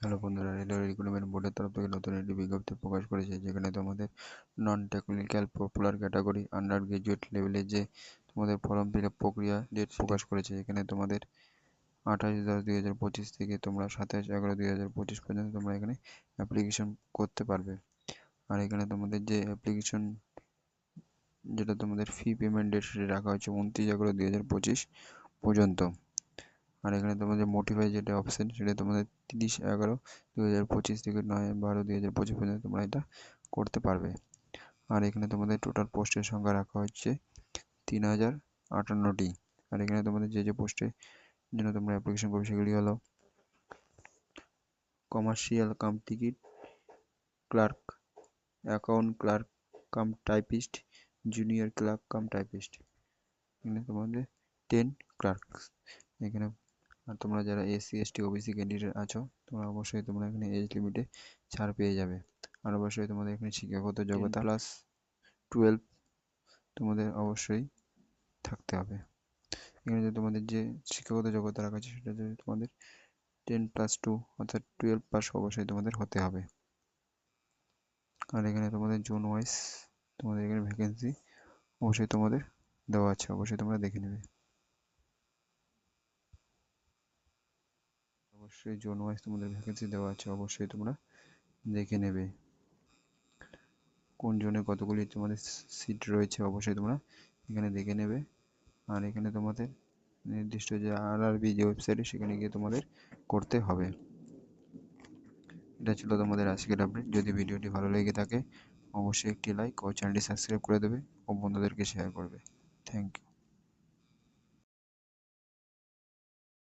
Hello বন্ধুরা, railway recruitment বোর্ডের তরফ থেকে নতুন একটি বিজ্ঞপ্তি প্রকাশ করেছে, যেখানে তোমাদের non technical popular category under graduate লেভেলে যে তোমাদের ফর্ম ফিল আপ প্রক্রিয়া ডেট প্রকাশ করেছে। এখানে তোমাদের 28/10/2025 থেকে তোমরা 27/11/2025 পর্যন্ত তোমরা এখানে অ্যাপ্লিকেশন করতে পারবে। আর এখানে তোমাদের যে অ্যাপ্লিকেশন, যেটা তোমাদের ফি পেমেন্ট ডেট, সেটা রাখা হয়েছে 29/11/2025 পর্যন্ত। আর এখানে তোমাদের মোটিফাই যেটা অপশন, সেটা তোমাদের 30/11/2025 থেকে 9/12/2025 পর্যন্ত তোমরা এটা করতে পারবে। আর এখানে তোমাদের টোটাল পোস্টের সংখ্যা রাখা হচ্ছে 3058টি। আর এখানে তোমাদের যে পোস্টে জন্য তোমরা অ্যাপ্লিকেশন করবে সেগুলি হলো commercial cum ticket clerk, account clerk cum typist, junior clerk cum typist. এখানে তোমাদের 10 ক্লার্ক। এখানে আর তোমরা যারা এসসি এসটি ওবিসি ক্যান্ডিডেট আছো, তোমরা অবশ্যই তোমরা এখানে এজ লিমিটে ছাড় পেয়ে যাবে। আর অবশ্যই তোমাদের এখানে শিক্ষাগত যোগ্যতা +12 তোমাদের অবশ্যই থাকতে হবে। এখানে যে তোমাদের যে শিক্ষাগত যোগ্যতা রাখা আছে, সেটা যদি তোমাদের 10+2 অর্থাৎ 12 পাস অবশ্যই তোমাদের হতে হবে। আর এখানে তোমাদের জোন ওয়াইজ তোমাদের এখানে ভ্যাকেন্সি অবশ্যই তোমাদের দেওয়া আছে, অবশ্যই তোমরা দেখে নেবে। অবশ্যই জোন ওয়াইজ তোমাদের ভ্যাকেন্সি দেওয়া আছে, অবশ্যই তোমরা দেখে নেবে কোন জোনে কতগুলি তোমাদের সিট রয়েছে, অবশ্যই তোমরা এখানে দেখে নেবে। আর এখানে তোমাদের নির্দিষ্ট যে আরআরবি যে ওয়েবসাইটে, সেখানে গিয়ে তোমাদের করতে হবে। এটা ছিল তোমাদের আজকের আপডেট। যদি ভিডিওটি ভালো লেগে থাকে, অবশ্যই একটি লাইক ও চ্যানেলটি সাবস্ক্রাইব করে দেবে ও বন্ধুদেরকে শেয়ার করবে। Thank you.